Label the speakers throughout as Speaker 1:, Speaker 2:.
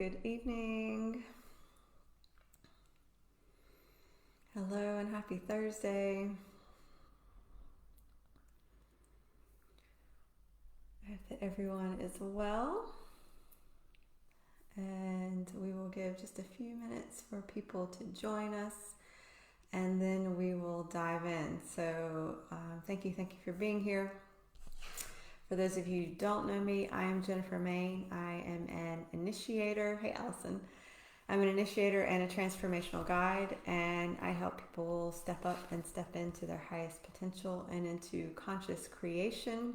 Speaker 1: Good evening. Hello and happy Thursday. I hope that everyone is well. And we will give just a few minutes for people to join us and then we will dive in. So thank you for being here. For those of you who don't know me, I am Jennifer Main. I am an initiator. Hey, Allison. I'm an initiator and a transformational guide, and I help people step up and step into their highest potential and into conscious creation.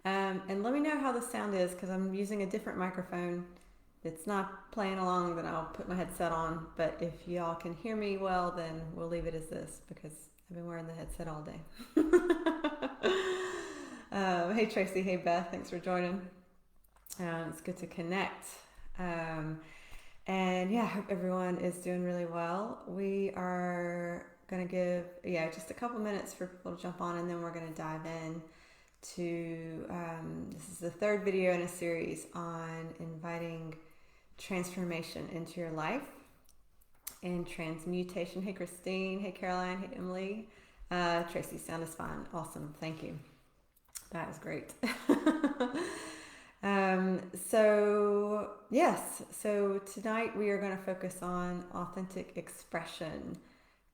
Speaker 1: And let me know how the sound is because I'm using a different microphone. If it's not playing along, then I'll put my headset on. But if y'all can hear me well, then we'll leave it as this because I've been wearing the headset all day. Hey Tracy, hey Beth, thanks for joining. It's good to connect. And yeah, I hope everyone is doing really well. We are going to give, just a couple minutes for people to jump on and then we're going to dive in to, this is the third video in a series on inviting transformation into your life and transmutation. Hey Christine, hey Caroline, hey Emily. Tracy, sound is fine. Awesome, thank you. That is great. So tonight we are going to focus on authentic expression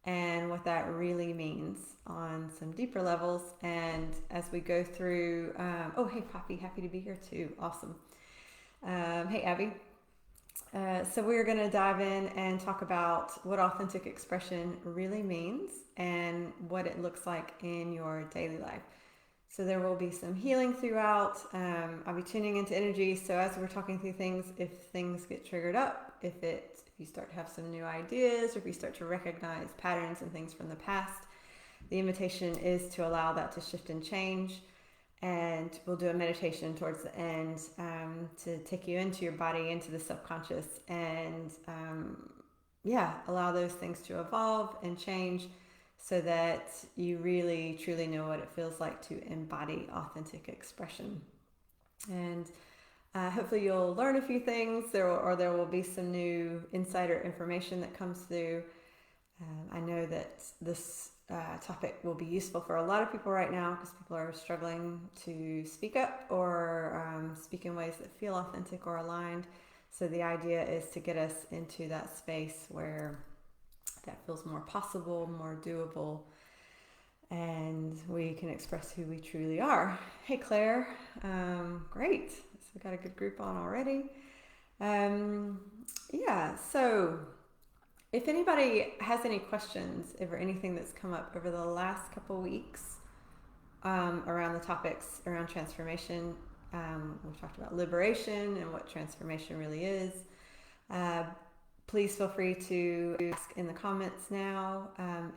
Speaker 1: and what that really means on some deeper levels. And as we go through, oh, hey Poppy, happy to be here too. Awesome. Hey Abby. So we're going to dive in and talk about what authentic expression really means and what it looks like in your daily life. So there will be some healing throughout. I'll be tuning into energy. So as we're talking through things, if things get triggered up, if you start to have some new ideas, or if you start to recognize patterns and things from the past, the invitation is to allow that to shift and change. And we'll do a meditation towards the end to take you into your body, into the subconscious, and allow those things to evolve and change, so that you really truly know what it feels like to embody authentic expression. And hopefully you'll learn a few things, there will be some new insider information that comes through. I know that this topic will be useful for a lot of people right now because people are struggling to speak up or speak in ways that feel authentic or aligned. So the idea is to get us into that space where that feels more possible, more doable, and we can express who we truly are. Hey Claire, great. So we got a good group on already. So if anybody has any questions over anything that's come up over the last couple weeks around the topics around transformation, we've talked about liberation and what transformation really is. Please feel free to ask in the comments now.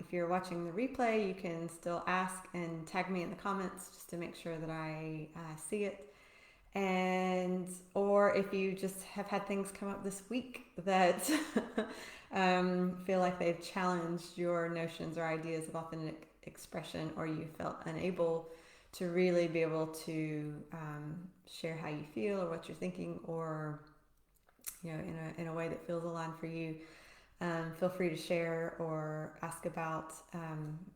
Speaker 1: If you're watching the replay, you can still ask and tag me in the comments just to make sure that I see it. And or if you just have had things come up this week that feel like they've challenged your notions or ideas of authentic expression, or you felt unable to really be able to share how you feel or what you're thinking, or in a way that feels aligned for you, feel free to share or ask about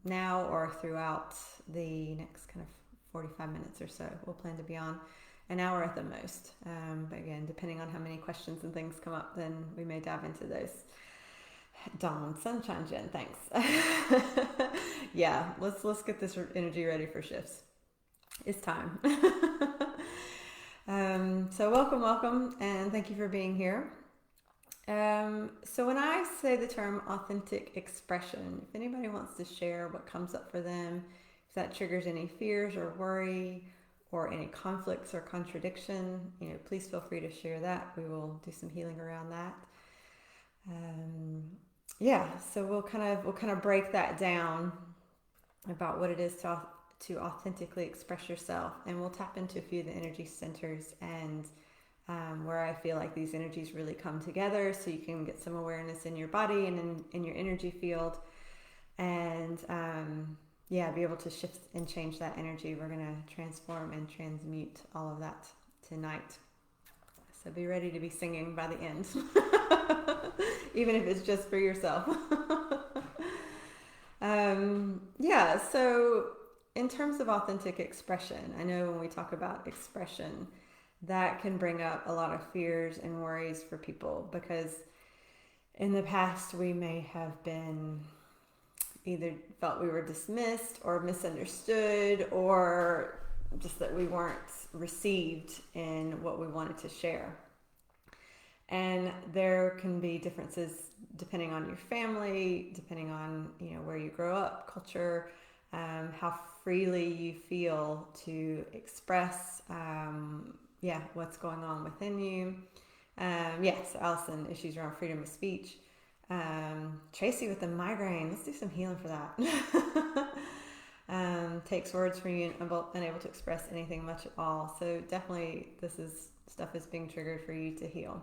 Speaker 1: now or throughout the next kind of 45 minutes or so. We'll plan to be on an hour at the most. But again, depending on how many questions and things come up, then we may dive into those. Dawn, Sunshine Jen, thanks. Yeah, let's get this energy ready for shifts. It's time. So welcome, and thank you for being here. So when I say the term authentic expression, if anybody wants to share what comes up for them, if that triggers any fears or worry or any conflicts or contradiction, please feel free to share that. We will do some healing around that. So we'll kind of break that down about what it is to authentically express yourself, and we'll tap into a few of the energy centers and where I feel like these energies really come together, so you can get some awareness in your body and in your energy field, and be able to shift and change that energy. We're going to transform and transmute all of that tonight. So be ready to be singing by the end, even if it's just for yourself. Yeah, so in terms of authentic expression, I know when we talk about expression, that can bring up a lot of fears and worries for people because in the past we may have been either felt we were dismissed or misunderstood or just that we weren't received in what we wanted to share. And there can be differences depending on your family, depending on where you grow up, culture, how freely you feel to express what's going on within you. Yes, Allison, issues around freedom of speech. Tracy with the migraine, let's do some healing for that. Takes words from you and unable to express anything much at all. So definitely stuff is being triggered for you to heal.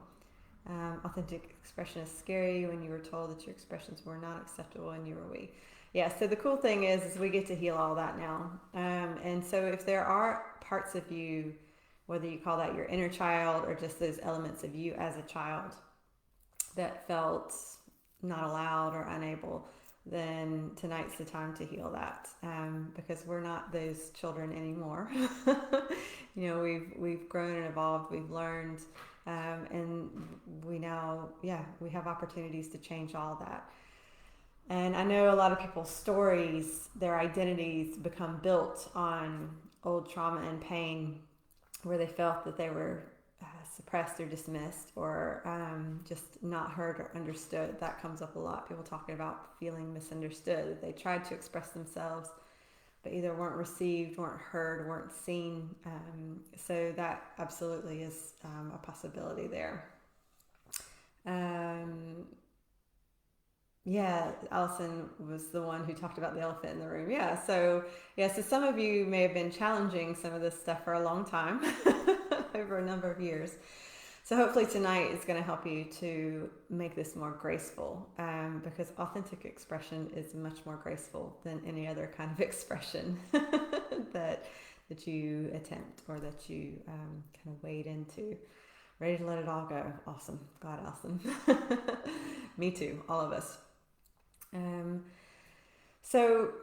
Speaker 1: Authentic expression is scary when you were told that your expressions were not acceptable and you were weak. Yeah, so the cool thing is we get to heal all that now. And so if there are parts of you, whether you call that your inner child or just those elements of you as a child that felt not allowed or unable, then tonight's the time to heal that, because we're not those children anymore. We've grown and evolved, we've learned, and we now, we have opportunities to change all that. And I know a lot of people's stories, their identities become built on old trauma and pain where they felt that they were suppressed or dismissed or just not heard or understood. That comes up a lot. People talking about feeling misunderstood, that they tried to express themselves but either weren't received, weren't heard, weren't seen. So that absolutely is a possibility there. Allison was the one who talked about the elephant in the room. So some of you may have been challenging some of this stuff for a long time, over a number of years. So hopefully tonight is going to help you to make this more graceful, because authentic expression is much more graceful than any other kind of expression that you attempt or that you kind of wade into. Ready to let it all go. Awesome. God, awesome. Me too. All of us. So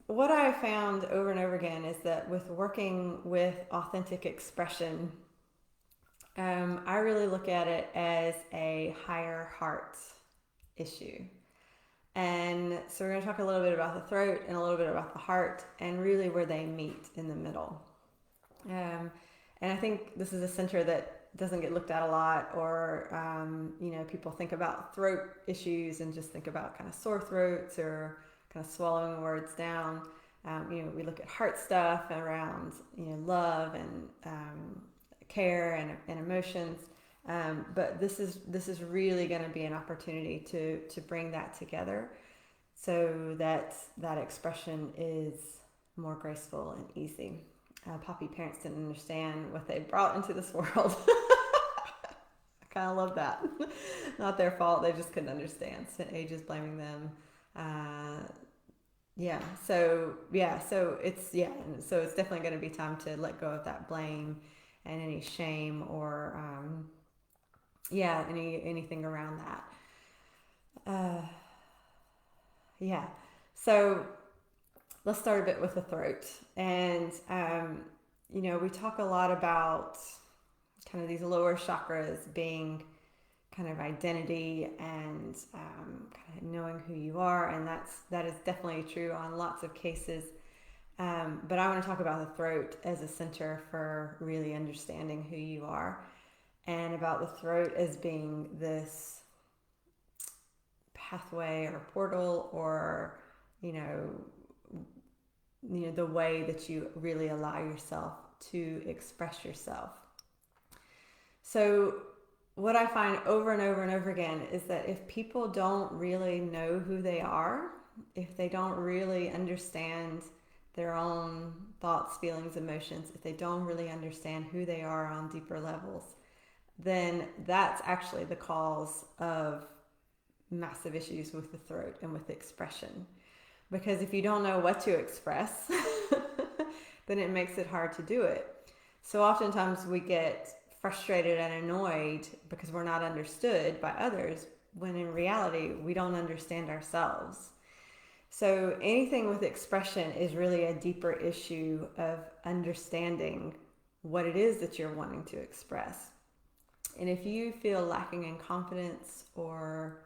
Speaker 1: what I found over and over again is that with working with authentic expression, I really look at it as a higher heart issue. And so we're going to talk a little bit about the throat and a little bit about the heart and really where they meet in the middle. And I think this is a center that doesn't get looked at a lot, or people think about throat issues and just think about kind of sore throats or kind of swallowing words down. We look at heart stuff around love and care and emotions, but this is really going to be an opportunity to bring that together so that expression is more graceful and easy. Poppy parents didn't understand what they brought into this world. I kind of love that. Not their fault, they just couldn't understand. So age is blaming them. So it's definitely going to be time to let go of that blame and any shame or anything around that. So let's start a bit with the throat. And we talk a lot about kind of these lower chakras being kind of identity and kind of knowing who you are, and that is definitely true on lots of cases. But I want to talk about the throat as a center for really understanding who you are, and about the throat as being this pathway or portal, or the way that you really allow yourself to express yourself. So what I find over and over and over again is that if people don't really know who they are, if they don't really understand their own thoughts, feelings, emotions, if they don't really understand who they are on deeper levels, then that's actually the cause of massive issues with the throat and with expression. Because if you don't know what to express, then it makes it hard to do it. So oftentimes we get frustrated and annoyed because we're not understood by others, when in reality, we don't understand ourselves. So anything with expression is really a deeper issue of understanding what it is that you're wanting to express. And if you feel lacking in confidence or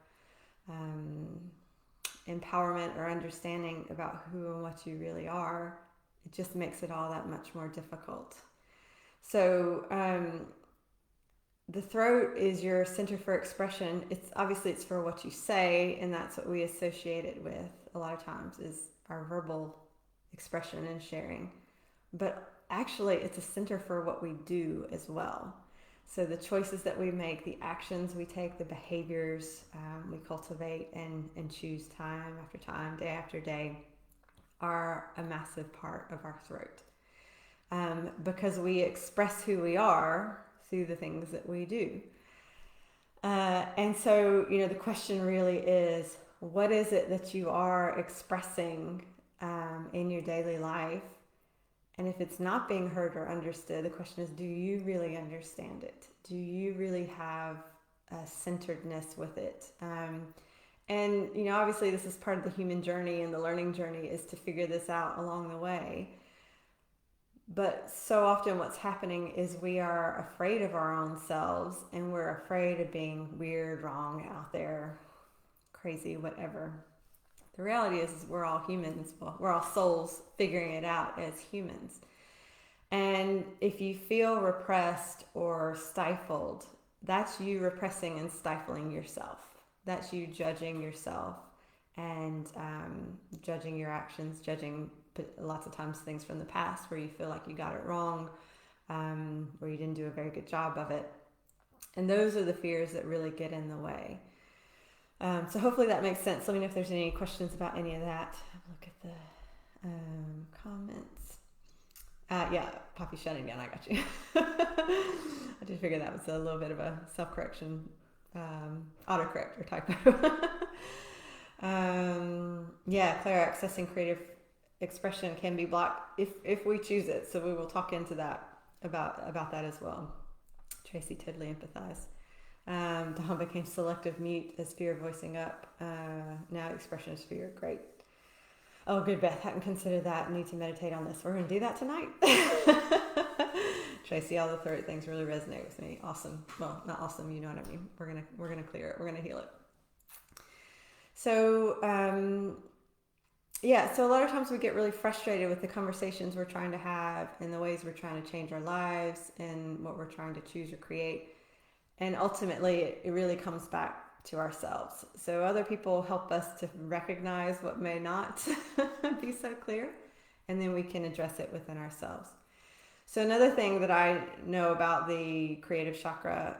Speaker 1: empowerment or understanding about who and what you really are, it just makes it all that much more difficult. So the throat is your center for expression. It's obviously it's for what you say, and that's what we associate it with a lot of times, is our verbal expression and sharing. But actually, it's a center for what we do as well. So the choices that we make, the actions we take, the behaviors we cultivate and choose time after time, day after day, are a massive part of our throat. Because we express who we are through the things that we do. And so, the question really is, what is it that you are expressing in your daily life? And if it's not being heard or understood, the question is, do you really understand it? Do you really have a centeredness with it? And obviously this is part of the human journey, and the learning journey is to figure this out along the way. But so often what's happening is we are afraid of our own selves, and we're afraid of being weird, wrong, out there, crazy, whatever. The reality is we're all humans. Well, we're all souls figuring it out as humans. And if you feel repressed or stifled, that's you repressing and stifling yourself. That's you judging yourself and judging your actions, judging lots of times things from the past where you feel like you got it wrong, where you didn't do a very good job of it. And those are the fears that really get in the way. So hopefully that makes sense. Let me know if there's any questions about any of that. Look at the comments. Yeah, Poppy shutting down. I got you. I did figure that was a little bit of a self-correction, autocorrect or typo. Yeah, Claire, accessing creative expression can be blocked if we choose it. So we will talk into that about that as well. Tracy, totally empathize. Dawn became selective mute as fear of voicing up. Now expression is fear. Great. Oh, good, Beth. Hadn't considered that. Need to meditate on this. We're going to do that tonight. Tracy, all the throat things really resonate with me. Awesome. Well, not awesome. You know what I mean. We're gonna clear it. We're gonna heal it. So, yeah. So a lot of times we get really frustrated with the conversations we're trying to have and the ways we're trying to change our lives and what we're trying to choose or create. And ultimately, it really comes back to ourselves. So other people help us to recognize what may not be so clear, and then we can address it within ourselves. So another thing that I know about the creative chakra,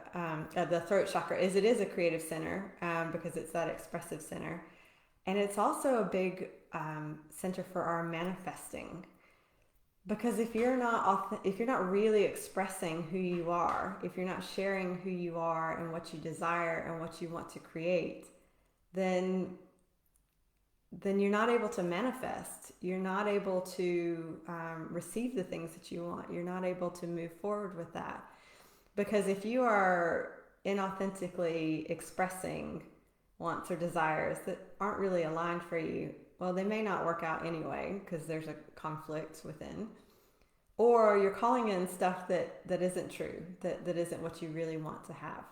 Speaker 1: the throat chakra, is it is a creative center because it's that expressive center. And it's also a big center for our manifesting. Because if you're not really expressing who you are, if you're not sharing who you are and what you desire and what you want to create, then you're not able to manifest. You're not able to receive the things that you want. You're not able to move forward with that. Because if you are inauthentically expressing wants or desires that aren't really aligned for you, well, they may not work out anyway because there's a conflict within. Or you're calling in stuff that isn't true, that isn't what you really want to have.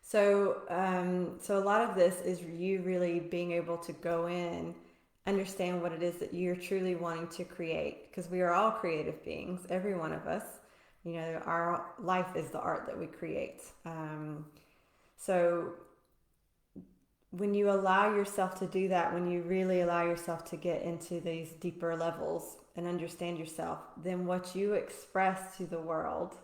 Speaker 1: So a lot of this is you really being able to go in, understand what it is that you're truly wanting to create, because we are all creative beings, every one of us. Our life is the art that we create. So when you allow yourself to do that, when you really allow yourself to get into these deeper levels and understand yourself, then what you express to the world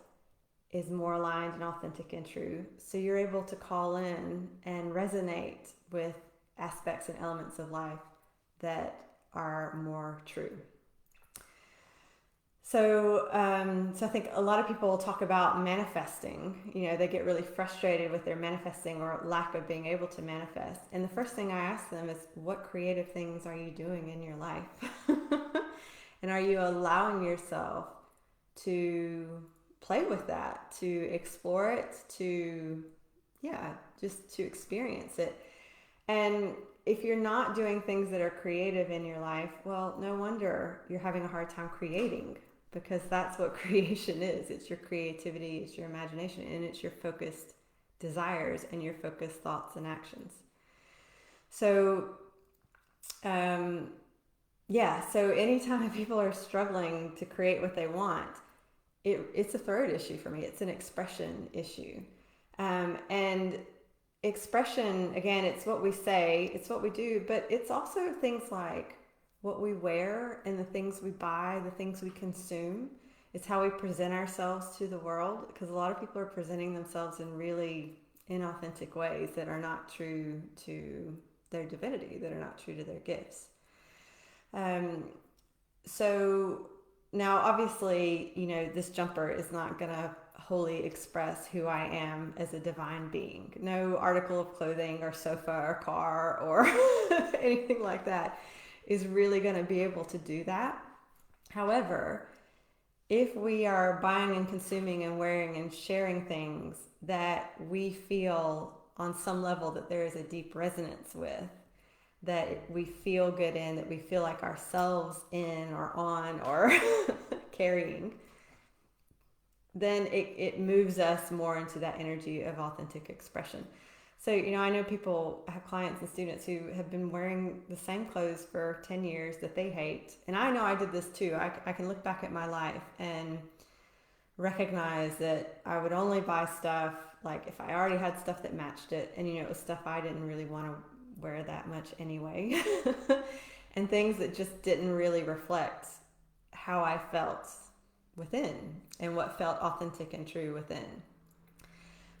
Speaker 1: is more aligned and authentic and true. So you're able to call in and resonate with aspects and elements of life that are more true. So I think a lot of people talk about manifesting. They get really frustrated with their manifesting or lack of being able to manifest. And the first thing I ask them is, what creative things are you doing in your life? And are you allowing yourself to play with that, to explore it, to, yeah, just to experience it. And if you're not doing things that are creative in your life, well, no wonder you're having a hard time creating, because that's what creation is. It's your creativity, it's your imagination, and it's your focused desires and your focused thoughts and actions. So, yeah, so anytime people are struggling to create what they want, it's a throat issue for me. It's an expression issue. And expression, again, it's what we say, it's what we do, but it's also things like what we wear and the things we buy, the things we consume. It's how we present ourselves to the world, because a lot of people are presenting themselves in really inauthentic ways that are not true to their divinity, that are not true to their gifts. So now, obviously, this jumper is not going to wholly express who I am as a divine being. No article of clothing or sofa or car or anything like that is really going to be able to do that. However, if we are buying and consuming and wearing and sharing things that we feel on some level that there is a deep resonance with, that we feel good in, that we feel like ourselves in or on or carrying, then it moves us more into that energy of authentic expression. So, I know people, have clients and students who have been wearing the same clothes for 10 years that they hate. And I know I did this too. I can look back at my life and recognize that I would only buy stuff, like if I already had stuff that matched it, and it was stuff I didn't really want to wear that much anyway. And things that just didn't really reflect how I felt within and what felt authentic and true within.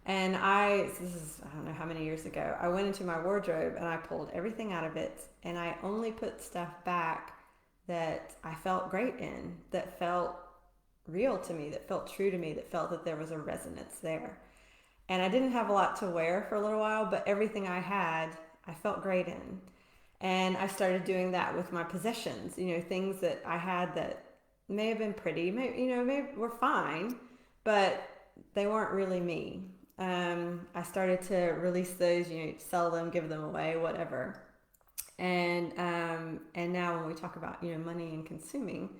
Speaker 1: And this is, I don't know how many years ago, I went into my wardrobe and I pulled everything out of it, and I only put stuff back that I felt great in, that felt real to me, that felt true to me, that felt that there was a resonance there. And I didn't have a lot to wear for a little while, but everything I had, I felt great in. And I started doing that with my possessions, things that I had that may have been pretty, maybe were fine, but they weren't really me. I started to release those, sell them, give them away, whatever. And now when we talk about, money and consuming,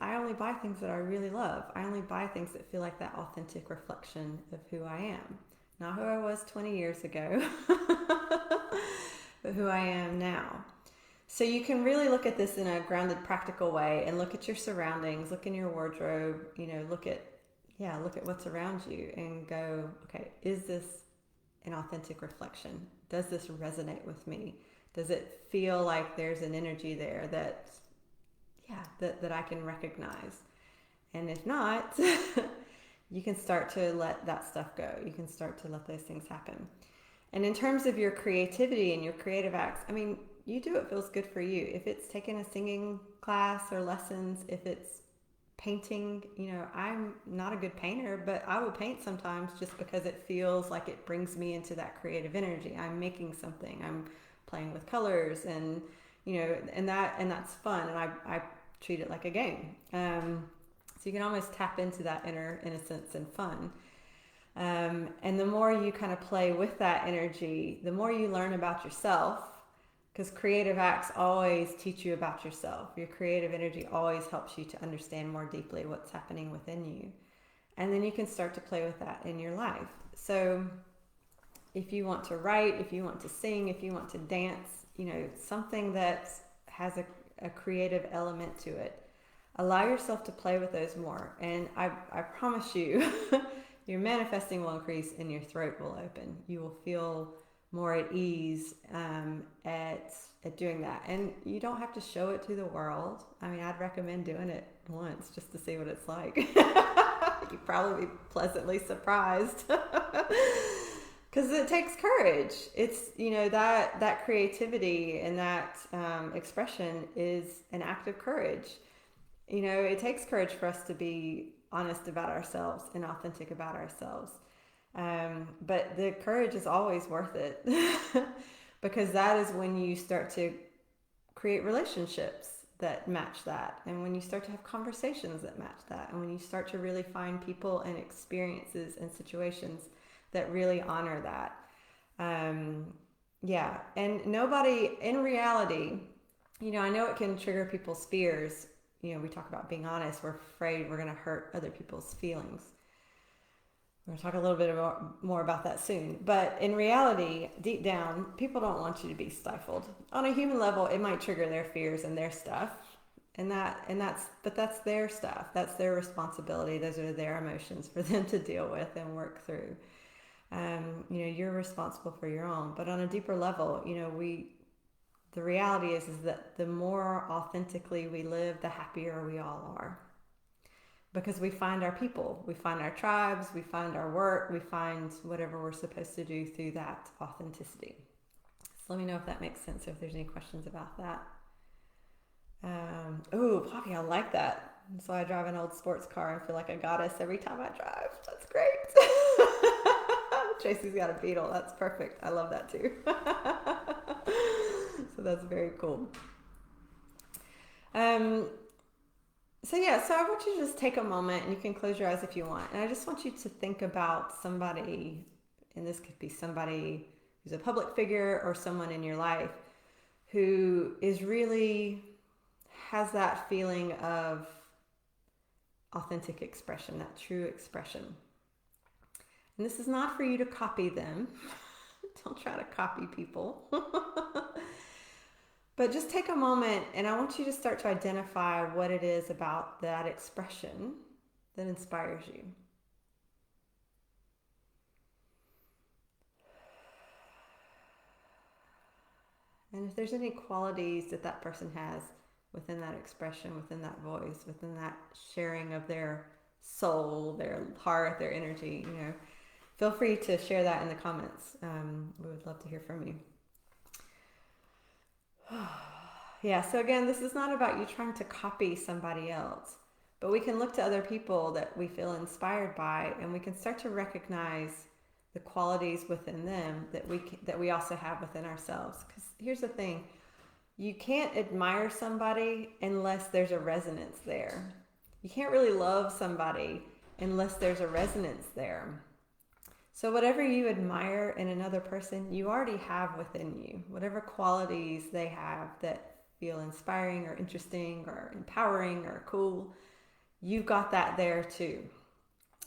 Speaker 1: I only buy things that I really love. I only buy things that feel like that authentic reflection of who I am. Not who I was 20 years ago, but who I am now. So you can really look at this in a grounded, practical way and look at your surroundings, look in your wardrobe, look at what's around you and go, okay, is this an authentic reflection? Does this resonate with me? Does it feel like there's an energy there that I can recognize? And if not, you can start to let that stuff go. You can start to let those things happen. And in terms of your creativity and your creative acts, you do what feels good for you. If it's taking a singing class or lessons, if it's painting, I'm not a good painter, but I will paint sometimes just because it feels like it brings me into that creative energy. I'm making something, I'm playing with colors, and and that's fun, and I treat it like a game. So you can almost tap into that inner innocence and fun. And the more you kind of play with that energy, the more you learn about yourself, because creative acts always teach you about yourself. Your creative energy always helps you to understand more deeply what's happening within you. And then you can start to play with that in your life. So if you want to write, if you want to sing, if you want to dance, something that has a creative element to it, allow yourself to play with those more. And I promise you, your manifesting will increase and your throat will open. You will feel more at ease at doing that. And you don't have to show it to the world. I'd recommend doing it once just to see what it's like. You'd probably be pleasantly surprised. Because it takes courage. It's, that creativity and that expression is an act of courage. It takes courage for us to be honest about ourselves and authentic about ourselves. But the courage is always worth it because that is when you start to create relationships that match that, and when you start to have conversations that match that, and when you start to really find people and experiences and situations that really honor that. Yeah, and nobody in reality, I know it can trigger people's fears. We talk about being honest. We're afraid we're going to hurt other people's feelings. We're going to talk a little bit more about that soon. But in reality, deep down, people don't want you to be stifled. On a human level, it might trigger their fears and their stuff. But that's their stuff. That's their responsibility. Those are their emotions for them to deal with and work through. You're responsible for your own. But on a deeper level, the reality is that the more authentically we live, the happier we all are. Because we find our people, we find our tribes, we find our work, we find whatever we're supposed to do through that authenticity. So let me know if that makes sense, or if there's any questions about that. Poppy, I like that. So I drive an old sports car and feel like a goddess every time I drive. That's great. Tracy's got a Beetle. That's perfect. I love that too. So that's very cool. So I want you to just take a moment, and you can close your eyes if you want. And I just want you to think about somebody, and this could be somebody who's a public figure or someone in your life who is really has that feeling of authentic expression, that true expression. And this is not for you to copy them. Don't try to copy people. But just take a moment, and I want you to start to identify what it is about that expression that inspires you. And if there's any qualities that person has within that expression, within that voice, within that sharing of their soul, their heart, their energy, feel free to share that in the comments. We would love to hear from you. Yeah, so again, this is not about you trying to copy somebody else, but we can look to other people that we feel inspired by, and we can start to recognize the qualities within them that we also have within ourselves. Because here's the thing, you can't admire somebody unless there's a resonance there. You can't really love somebody unless there's a resonance there. So whatever you admire in another person, you already have within you. Whatever qualities they have that feel inspiring or interesting or empowering or cool, you've got that there too.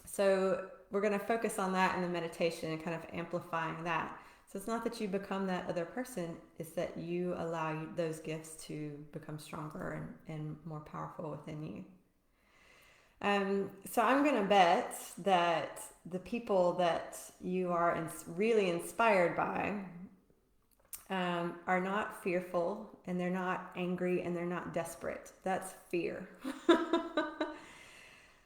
Speaker 1: So we're going to focus on that in the meditation and kind of amplifying that. So it's not that you become that other person, it's that you allow those gifts to become stronger and more powerful within you. So I'm going to bet that the people that you are really inspired by are not fearful, and they're not angry, and they're not desperate. That's fear.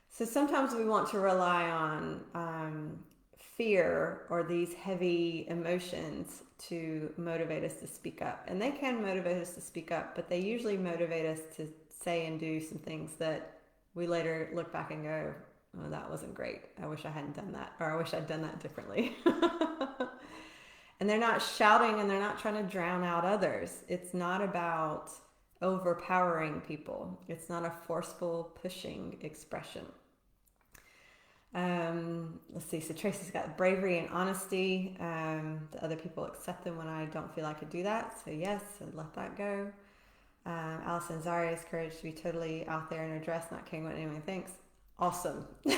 Speaker 1: So sometimes we want to rely on fear or these heavy emotions to motivate us to speak up. And they can motivate us to speak up, but they usually motivate us to say and do some things that we later look back and go, oh, that wasn't great. I wish I hadn't done that, or I wish I'd done that differently. And they're not shouting, and they're not trying to drown out others. It's not about overpowering people. It's not a forceful pushing expression. Let's see. So Tracy's got bravery and honesty. The other people accept them when I don't feel I could do that. So yes, so let that go. Allison Zaria's courage to be totally out there in her dress, not caring what anyone thinks. Awesome. And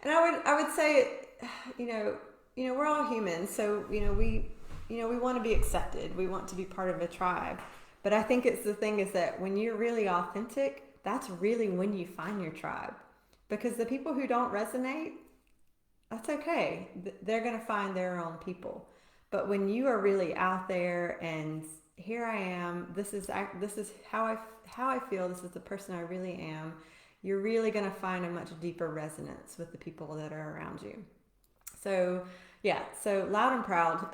Speaker 1: I would say, we're all humans, so we want to be accepted. We want to be part of a tribe. But I think the thing is that when you're really authentic, that's really when you find your tribe. Because the people who don't resonate, that's okay. They're going to find their own people. But when you are really out there and here I am, this is how I feel, this is the person I really am, you're really going to find a much deeper resonance with the people that are around you. So yeah, so loud and proud.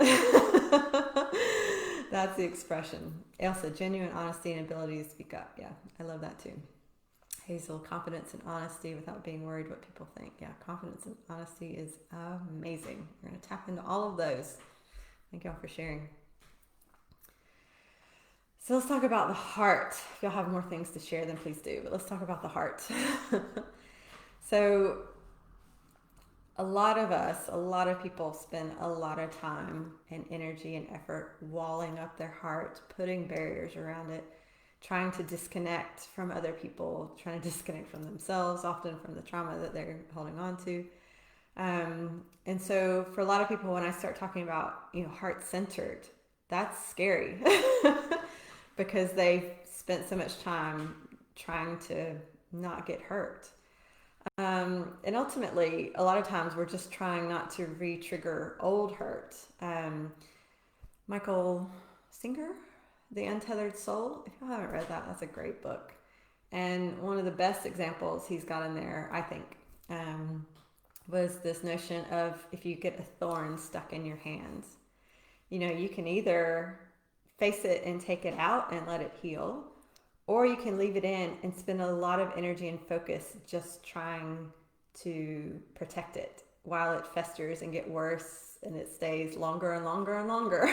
Speaker 1: That's the expression. Elsa, genuine honesty and ability to speak up. Yeah, I love that too. Hazel, confidence and honesty without being worried what people think. Yeah, confidence and honesty is amazing. We're going to tap into all of those. Thank y'all for sharing. So let's talk about the heart. If y'all have more things to share, then please do. But let's talk about the heart. So a lot of people spend a lot of time and energy and effort walling up their heart, putting barriers around it, trying to disconnect from other people, trying to disconnect from themselves, often from the trauma that they're holding on to. And so for a lot of people, when I start talking about, heart centered, that's scary because they've spent so much time trying to not get hurt. And ultimately, a lot of times we're just trying not to re-trigger old hurt. Michael Singer, The Untethered Soul. If you haven't read that, that's a great book. And one of the best examples he's got in there, I think, was this notion of if you get a thorn stuck in your hands, you can either face it and take it out and let it heal, or you can leave it in and spend a lot of energy and focus just trying to protect it while it festers and get worse and it stays longer and longer and longer.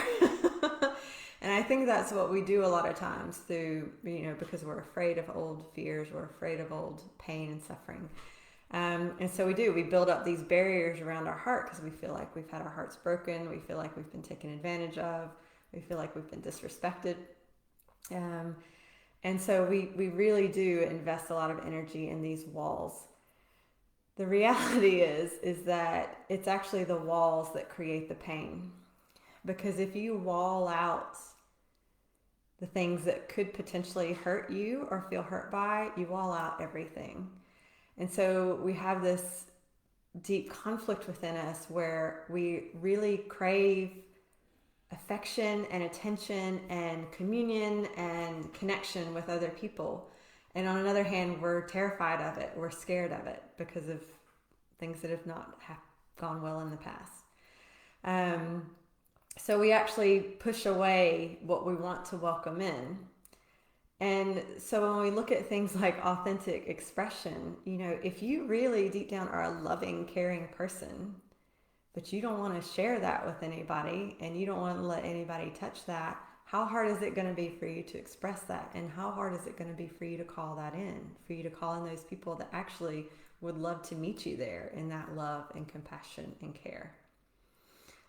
Speaker 1: And I think that's what we do a lot of times through, because we're afraid of old fears, we're afraid of old pain and suffering. And so we build up these barriers around our heart because we feel like we've had our hearts broken. We feel like we've been taken advantage of. We feel like we've been disrespected. And so we really do invest a lot of energy in these walls. The reality is that it's actually the walls that create the pain. Because if you wall out the things that could potentially hurt you or feel hurt by, you wall out everything. And so we have this deep conflict within us where we really crave affection and attention and communion and connection with other people. And on another hand, we're terrified of it. We're scared of it because of things that have not gone well in the past. So we actually push away what we want to welcome in. And so when we look at things like authentic expression, if you really deep down are a loving, caring person, but you don't want to share that with anybody and you don't want to let anybody touch that, how hard is it going to be for you to express that? And how hard is it going to be for you to call that in, for you to call in those people that actually would love to meet you there in that love and compassion and care?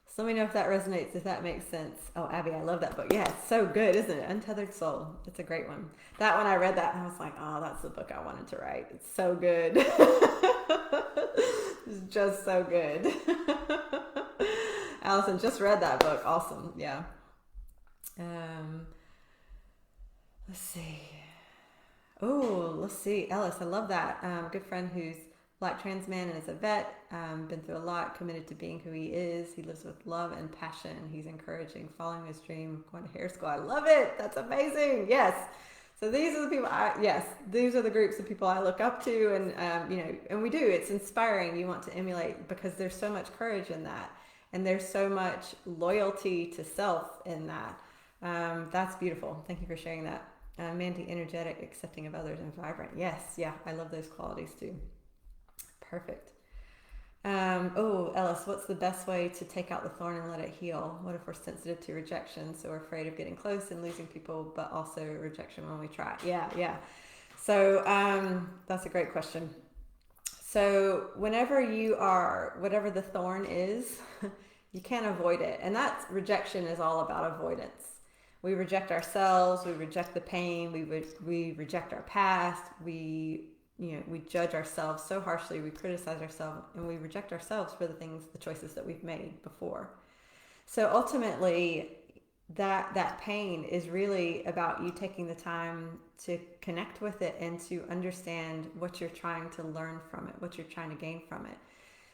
Speaker 1: So let me know if that resonates, if that makes sense. Oh, Abby, I love that book. Yeah, it's so good, isn't it? Untethered Soul. It's a great one. That one, I read that and I was like, oh, that's the book I wanted to write. It's so good. It's just so good. Allison just read that book. Awesome. Yeah. Let's see. Oh, let's see. Ellis, I love that. Good friend who's Black trans man and is a vet, been through a lot, committed to being who he is. He lives with love and passion. He's encouraging, following his dream, going to hair school. I love it. That's amazing. Yes. So these are the people, these are the groups of people I look up to. And, and we do, it's inspiring. You want to emulate because there's so much courage in that. And there's so much loyalty to self in that. That's beautiful. Thank you for sharing that. Mandy, energetic, accepting of others, and vibrant. Yes. Yeah. I love those qualities too. Perfect. Ellis, what's the best way to take out the thorn and let it heal? What if we're sensitive to rejection, so we're afraid of getting close and losing people, but also rejection when we try? Yeah. So that's a great question. So whatever the thorn is, you can't avoid it. And that's rejection is all about avoidance. We reject ourselves, we reject the pain, we reject our past, we judge ourselves so harshly, we criticize ourselves, and we reject ourselves for the choices that we've made before. So ultimately, that pain is really about you taking the time to connect with it and to understand what you're trying to learn from it, what you're trying to gain from it.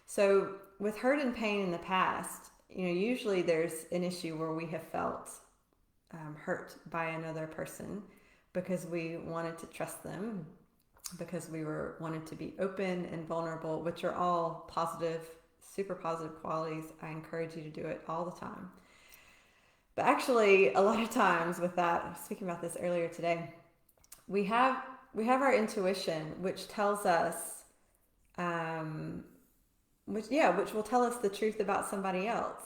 Speaker 1: So with hurt and pain in the past, usually there's an issue where we have felt hurt by another person because we wanted to trust them, because we wanted to be open and vulnerable, which are all positive, super positive qualities. I encourage you to do it all the time. But actually, a lot of times with that, I was speaking about this earlier today, we have our intuition, which tells us, which will tell us the truth about somebody else,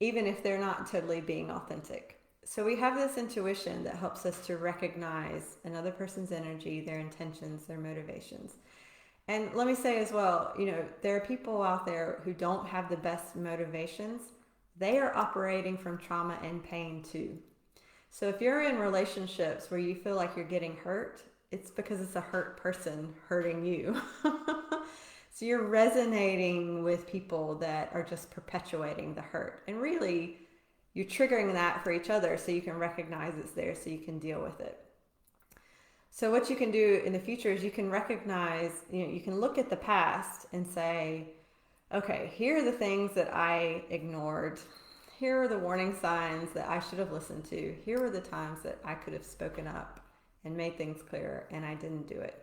Speaker 1: even if they're not totally being authentic. So we have this intuition that helps us to recognize another person's energy, their intentions, their motivations. And let me say as well, there are people out there who don't have the best motivations. They are operating from trauma and pain too. So if you're in relationships where you feel like you're getting hurt, it's because it's a hurt person hurting you. So you're resonating with people that are just perpetuating the hurt. And really, you're triggering that for each other so you can recognize it's there so you can deal with it. So what you can do in the future is you can recognize, you can look at the past and say, okay, here are the things that I ignored. Here are the warning signs that I should have listened to. Here were the times that I could have spoken up and made things clearer and I didn't do it.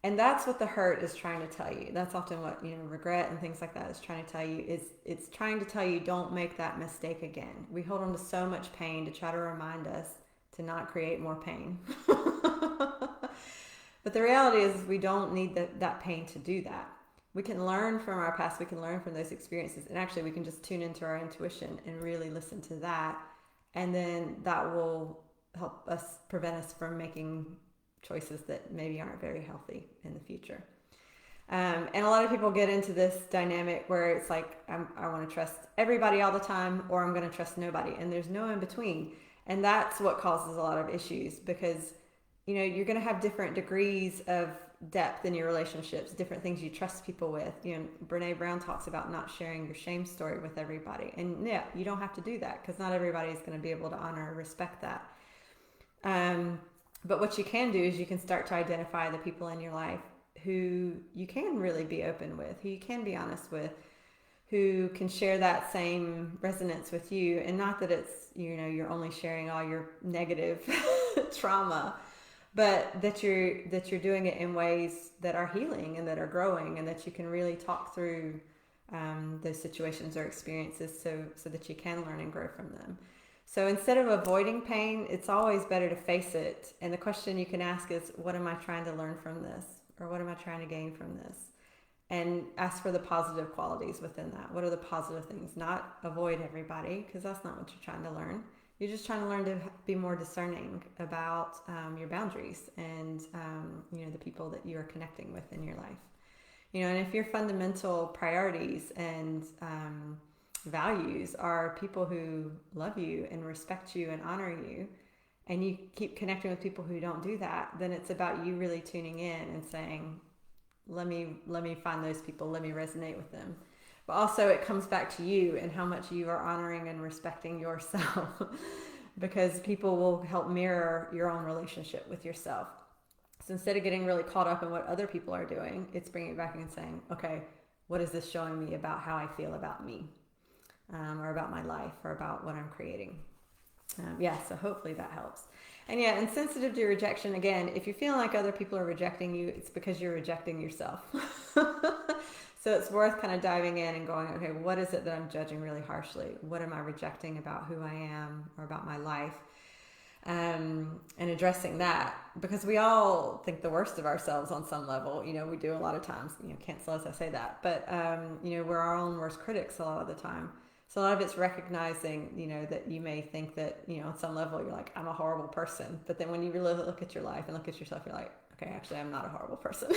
Speaker 1: And that's what the hurt is trying to tell you. That's often what, regret and things like that is trying to tell you. It's trying to tell you don't make that mistake again. We hold on to so much pain to try to remind us to not create more pain. But the reality is we don't need that pain to do that. We can learn from our past. We can learn from those experiences. And actually we can just tune into our intuition and really listen to that. And then that will help us prevent us from making choices that maybe aren't very healthy in the future. And a lot of people get into this dynamic where it's like, I want to trust everybody all the time, or I'm going to trust nobody. And there's no in between. And that's what causes a lot of issues because, you're going to have different degrees of depth in your relationships, different things you trust people with. Brene Brown talks about not sharing your shame story with everybody. And yeah, you don't have to do that because not everybody is going to be able to honor or respect that. But what you can do is you can start to identify the people in your life who you can really be open with, who you can be honest with, who can share that same resonance with you. And not that it's, you're only sharing all your negative trauma, but that you're doing it in ways that are healing and that are growing and that you can really talk through those situations or experiences so that you can learn and grow from them. So instead of avoiding pain, it's always better to face it. And the question you can ask is, what am I trying to learn from this? Or what am I trying to gain from this? And ask for the positive qualities within that. What are the positive things? Not avoid everybody, because that's not what you're trying to learn. You're just trying to learn to be more discerning about your boundaries and the people that you are connecting with in your life. And if your fundamental priorities and values are people who love you and respect you and honor you, and you keep connecting with people who don't do that, then it's about you really tuning in and saying, let me find those people, let me resonate with them. But also it comes back to you and how much you are honoring and respecting yourself because people will help mirror your own relationship with yourself. So instead of getting really caught up in what other people are doing, it's bringing it back and saying, okay, what is this showing me about how I feel about me? Or about my life or about what I'm creating. So hopefully that helps. And sensitive to rejection, again, if you're feeling like other people are rejecting you, it's because you're rejecting yourself. So it's worth kind of diving in and going, okay, what is it that I'm judging really harshly? What am I rejecting about who I am or about my life? And addressing that, because we all think the worst of ourselves on some level. We do a lot of times, cancel as I say that, but we're our own worst critics a lot of the time. So a lot of it's recognizing, that you may think that, on some level you're like, I'm a horrible person. But then when you really look at your life and look at yourself, you're like, okay, actually I'm not a horrible person.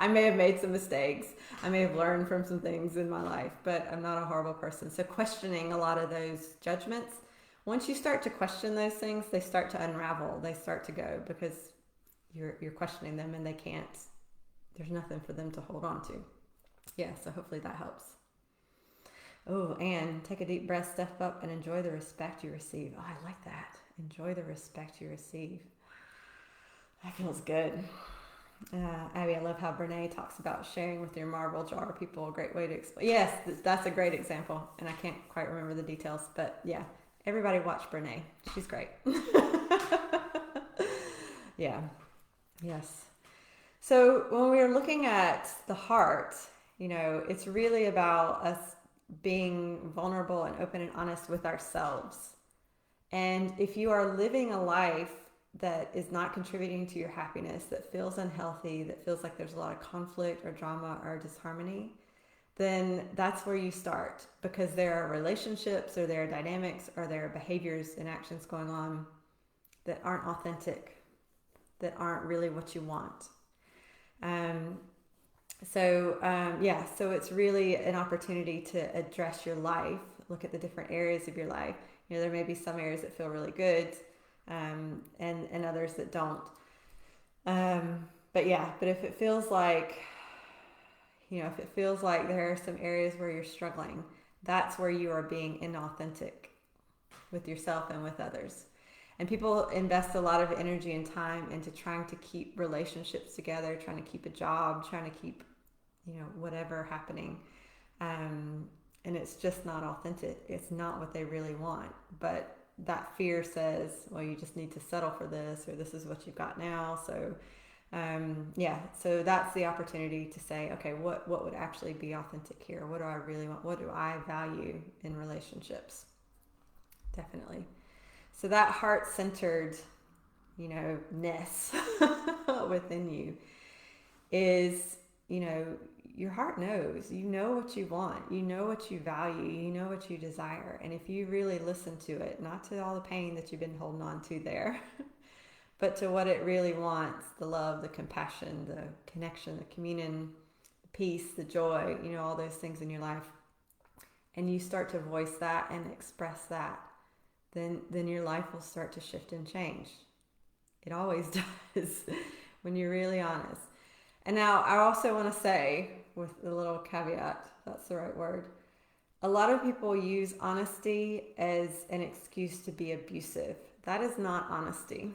Speaker 1: I may have made some mistakes. I may have learned from some things in my life, but I'm not a horrible person. So questioning a lot of those judgments, once you start to question those things, they start to unravel. They start to go because you're questioning them and there's nothing for them to hold on to. So hopefully that helps. Oh, and take a deep breath, step up, and enjoy the respect you receive. Oh, I like that. Enjoy the respect you receive. That feels good. Abby, I love how Brene talks about sharing with your marble jar people. A great way to explain. Yes, that's a great example. And I can't quite remember the details, but yeah, everybody watch Brene. She's great. Yes. So when we are looking at the heart, it's really about us being vulnerable and open and honest with ourselves. And if you are living a life that is not contributing to your happiness, that feels unhealthy, that feels like there's a lot of conflict or drama or disharmony, then that's where you start, because there are relationships or there are dynamics or there are behaviors and actions going on that aren't authentic, that aren't really what you want. So it's really an opportunity to address your life, look at the different areas of your life. There may be some areas that feel really good, and others that don't. But if it feels like, there are some areas where you're struggling, that's where you are being inauthentic with yourself and with others. And people invest a lot of energy and time into trying to keep relationships together, trying to keep a job, trying to keep, whatever happening. And it's just not authentic. It's not what they really want. But that fear says, well, you just need to settle for this, or this is what you've got now. So, so that's the opportunity to say, okay, what would actually be authentic here? What do I really want? What do I value in relationships? Definitely. So that heart-centered, ness within you is, your heart knows. You know what you want. You know what you value. You know what you desire. And if you really listen to it, not to all the pain that you've been holding on to there, but to what it really wants, the love, the compassion, the connection, the communion, the peace, the joy, all those things in your life, and you start to voice that and express that, then your life will start to shift and change. It always does when you're really honest. And now I also want to say, with a little caveat, that's the right word, a lot of people use honesty as an excuse to be abusive. That is not honesty.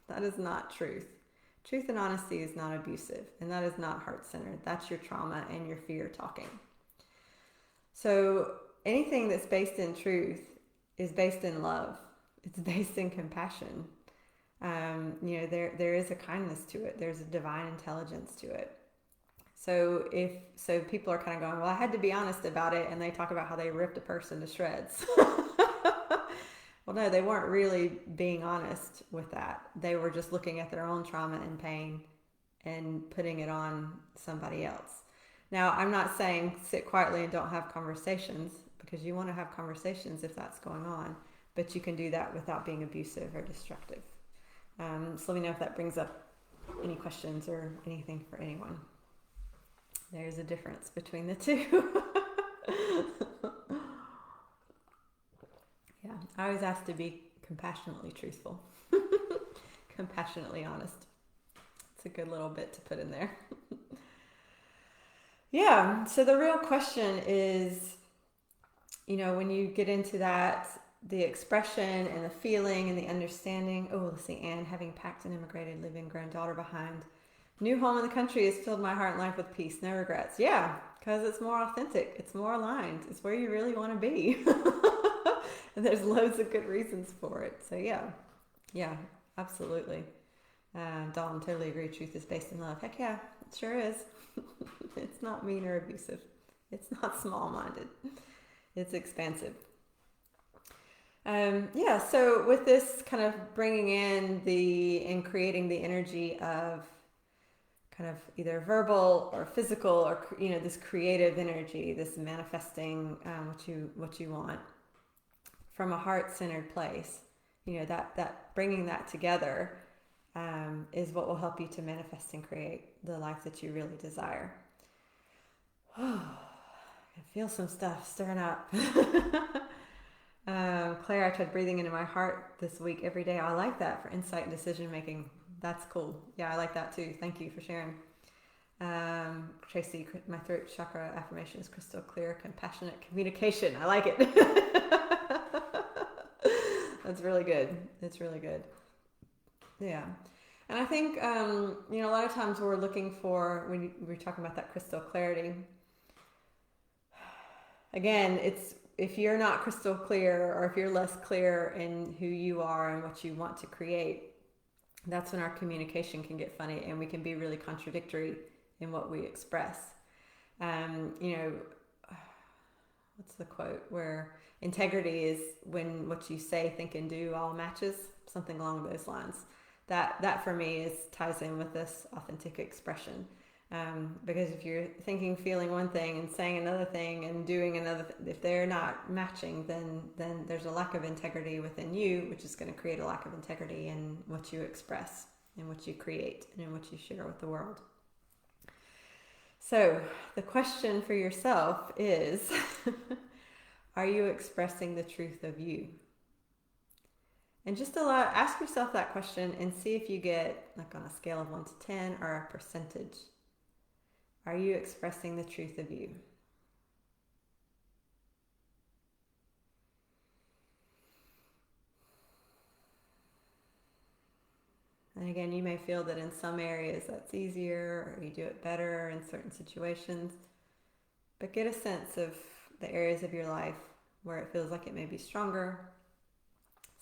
Speaker 1: That is not truth. Truth and honesty is not abusive, and that is not heart-centered. That's your trauma and your fear talking. So anything that's based in truth is based in love. It's based in compassion. There is a kindness to it. There's a divine intelligence to it. So people are kind of going, well, I had to be honest about it, and they talk about how they ripped a person to shreds. Well, no, they weren't really being honest with that. They were just looking at their own trauma and pain and putting it on somebody else. Now, I'm not saying sit quietly and don't have conversations, because you want to have conversations if that's going on, but you can do that without being abusive or destructive. So let me know if that brings up any questions or anything for anyone. There's a difference between the two. Yeah, I always ask to be compassionately truthful, compassionately honest. It's a good little bit to put in there. Yeah, so the real question is, when you get into that, the expression and the feeling and the understanding. Oh, let's see, Anne, having packed and immigrated, living granddaughter behind. New home in the country has filled my heart and life with peace, no regrets. Yeah, because it's more authentic. It's more aligned. It's where you really want to be. And there's loads of good reasons for it. So yeah, absolutely. Dawn, totally agree. Truth is based in love. Heck yeah, it sure is. It's not mean or abusive. It's not small-minded. It's expansive. So with this kind of bringing in and creating the energy of kind of either verbal or physical, or this creative energy, this manifesting what you want from a heart-centered place, that bringing that together is what will help you to manifest and create the life that you really desire. I feel some stuff stirring up. Claire, I tried breathing into my heart this week every day. I like that for insight and decision making. That's cool. Yeah, I like that too. Thank you for sharing. Tracy, my throat chakra affirmation is crystal clear, compassionate communication. I like it. That's really good. It's really good. Yeah. And I think, a lot of times we're looking for, when we're talking about that crystal clarity, again, it's, if you're not crystal clear, or if you're less clear in who you are and what you want to create, that's when our communication can get funny and we can be really contradictory in what we express. What's the quote? Where integrity is when what you say, think, and do all matches, something along those lines. That for me ties in with this authentic expression. Because if you're thinking, feeling one thing and saying another thing and doing another, if they're not matching, then there's a lack of integrity within you, which is going to create a lack of integrity in what you express and what you create and in what you share with the world. So the question for yourself is, are you expressing the truth of you? And just ask yourself that question and see if you get, like, on a scale of 1 to 10 or a percentage. Are you expressing the truth of you? And again, you may feel that in some areas that's easier, or you do it better in certain situations. But get a sense of the areas of your life where it feels like it may be stronger,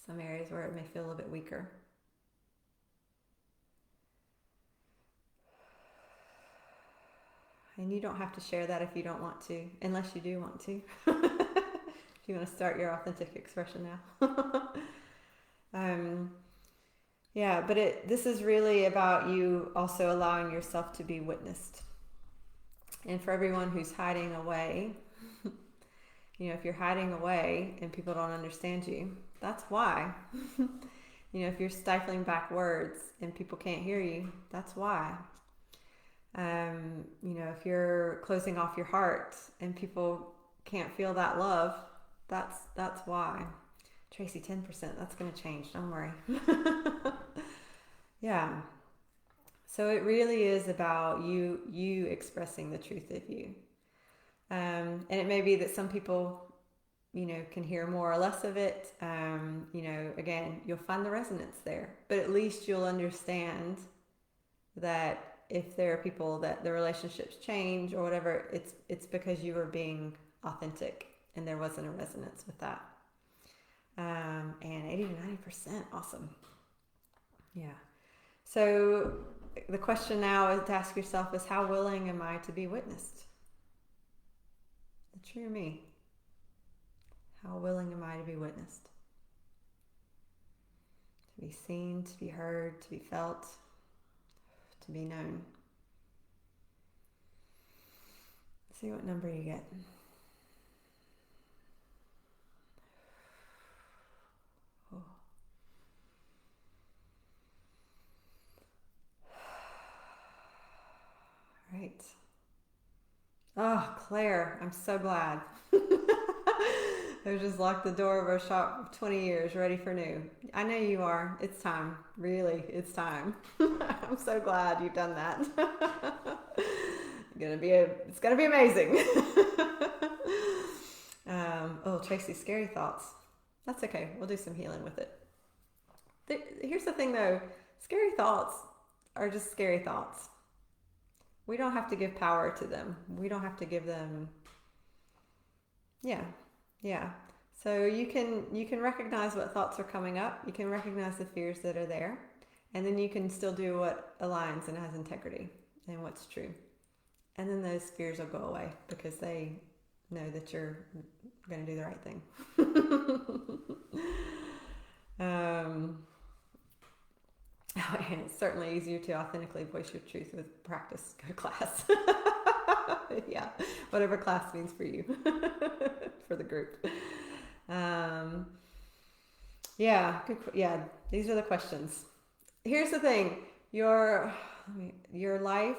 Speaker 1: some areas where it may feel a little bit weaker. And you don't have to share that if you don't want to, unless you do want to. If you want to start your authentic expression now. Yeah, but this is really about you also allowing yourself to be witnessed. And for everyone who's hiding away, if you're hiding away and people don't understand you, that's why. If you're stifling back words and people can't hear you, that's why. If you're closing off your heart and people can't feel that love, that's why. Tracy, 10%, that's going to change, don't worry. Yeah. So it really is about you expressing the truth of you. And it may be that some people, can hear more or less of it. Again, you'll find the resonance there, but at least you'll understand that if there are people that the relationships change or whatever, it's because you were being authentic and there wasn't a resonance with that. And 80 to 90%, awesome. Yeah. So the question now is to ask yourself is, how willing am I to be witnessed? The true me. How willing am I to be witnessed? To be seen, to be heard, to be felt, to be known. See what number you get. Oh. Right. Oh, Claire, I'm so glad. I just locked the door of our shop of 20 years, ready for new. I know you are. It's time. Really, it's time. I'm so glad you've done that. It's gonna be amazing. Tracy, scary thoughts. That's okay. We'll do some healing with it. Here's the thing, though. Scary thoughts are just scary thoughts. We don't have to give power to them. We don't have to give them. Yeah. So you can recognize what thoughts are coming up. You can recognize the fears that are there, and then you can still do what aligns and has integrity and what's true. And then those fears will go away because they know that you're going to do the right thing. It's certainly easier to authentically voice your truth with practice. Go to class. Yeah, whatever class means for you, for the group. These are the questions. Here's the thing: your life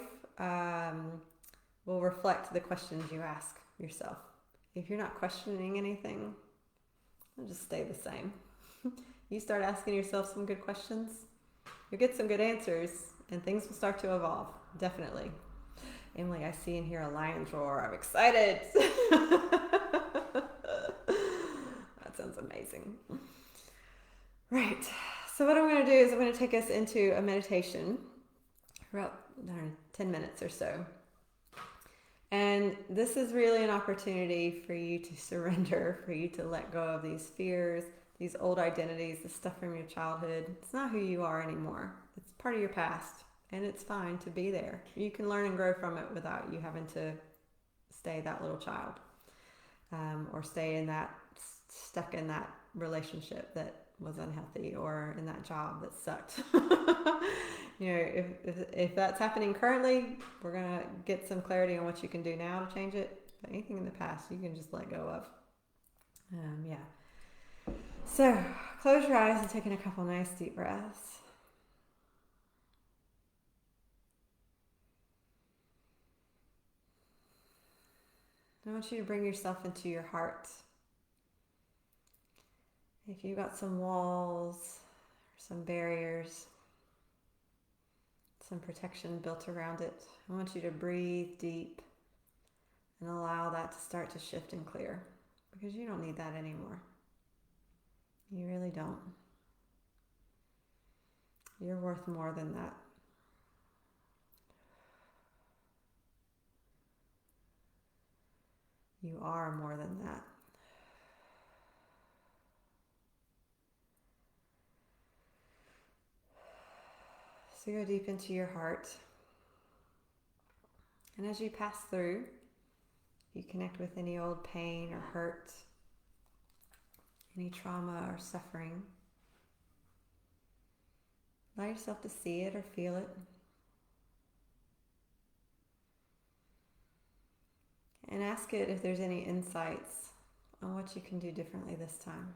Speaker 1: will reflect the questions you ask yourself. If you're not questioning anything, it'll just stay the same. You start asking yourself some good questions, you'll get some good answers, and things will start to evolve. Definitely. Emily, I see and hear a lion's roar. I'm excited. That sounds amazing. Right. So what I'm going to do is I'm going to take us into a meditation for about 10 minutes or so. And this is really an opportunity for you to surrender, for you to let go of these fears, these old identities, the stuff from your childhood. It's not who you are anymore. It's part of your past. And it's fine to be there. You can learn and grow from it without you having to stay that little child, or stay in that stuck in that relationship that was unhealthy or in that job that sucked. If that's happening currently, we're going to get some clarity on what you can do now to change it. But anything in the past, you can just let go of. So close your eyes and take in a couple nice deep breaths. I want you to bring yourself into your heart. If you've got some walls, some barriers, some protection built around it, I want you to breathe deep and allow that to start to shift and clear, because you don't need that anymore. You really don't. You're worth more than that. You are more than that. So go deep into your heart. And as you pass through, you connect with any old pain or hurt, any trauma or suffering. Allow yourself to see it or feel it. And ask it if there's any insights on what you can do differently this time.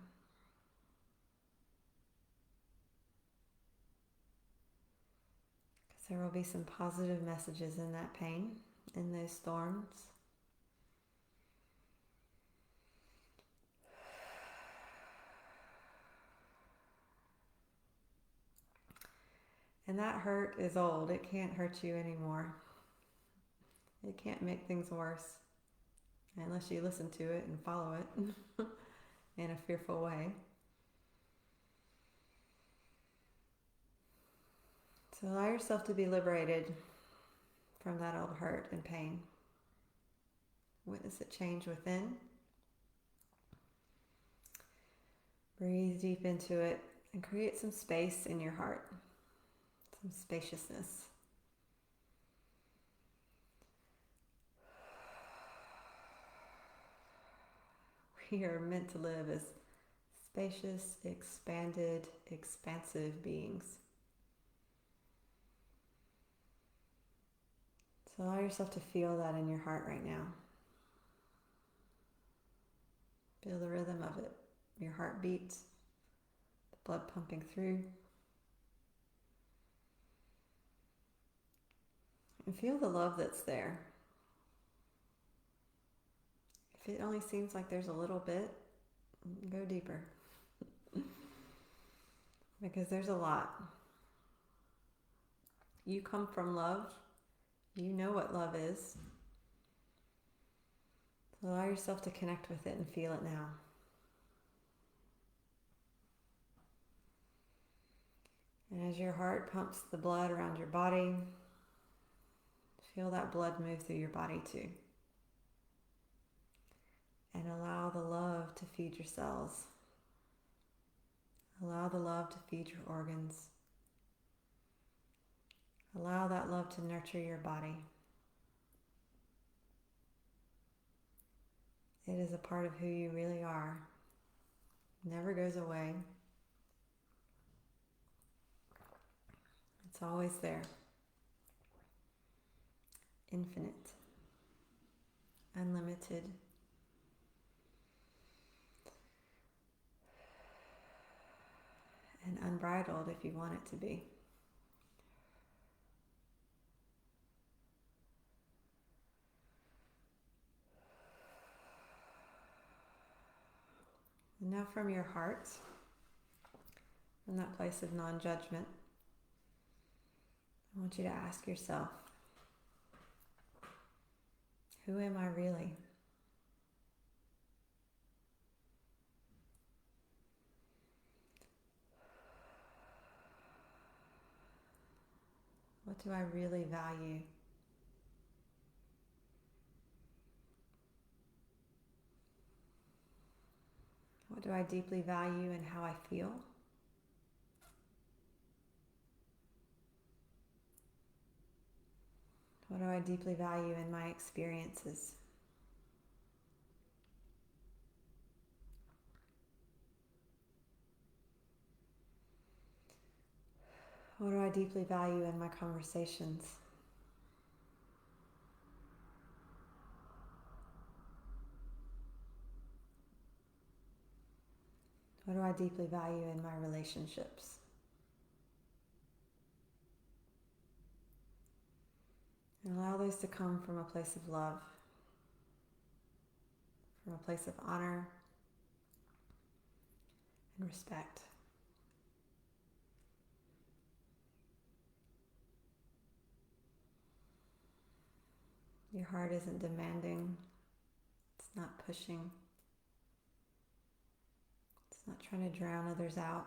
Speaker 1: Because there will be some positive messages in that pain, in those storms. And that hurt is old. It can't hurt you anymore. It can't make things worse unless you listen to it and follow it in a fearful way. So allow yourself to be liberated from that old hurt and pain. Witness it change within. Breathe deep into it and create some space in your heart, some spaciousness. We are meant to live as spacious, expanded, expansive beings. So allow yourself to feel that in your heart right now. Feel the rhythm of it, your heartbeat, the blood pumping through. And feel the love that's there. If it only seems like there's a little bit, go deeper. Because there's a lot. You come from love. You know what love is. So allow yourself to connect with it and feel it now. And as your heart pumps the blood around your body, feel that blood move through your body too. And allow the love to feed your cells. Allow the love to feed your organs. Allow that love to nurture your body. It is a part of who you really are. It never goes away. It's always there. Infinite. Unlimited. And unbridled if you want it to be. And now from your heart, from that place of non-judgment, I want you to ask yourself, who am I really? What do I really value? What do I deeply value in how I feel? What do I deeply value in my experiences? What do I deeply value in my conversations? What do I deeply value in my relationships? And allow those to come from a place of love, from a place of honor and respect. Your heart isn't demanding, it's not pushing, it's not trying to drown others out.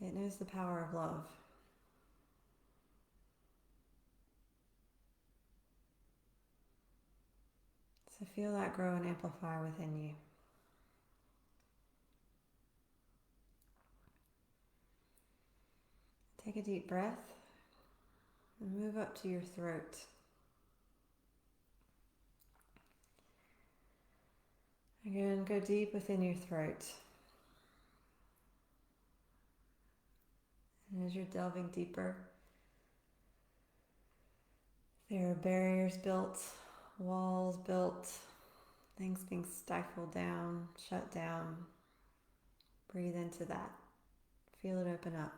Speaker 1: It knows the power of love. So feel that grow and amplify within you. Take a deep breath and move up to your throat. Again, go deep within your throat. And as you're delving deeper, there are barriers built, walls built, things being stifled down, shut down. Breathe into that. Feel it open up.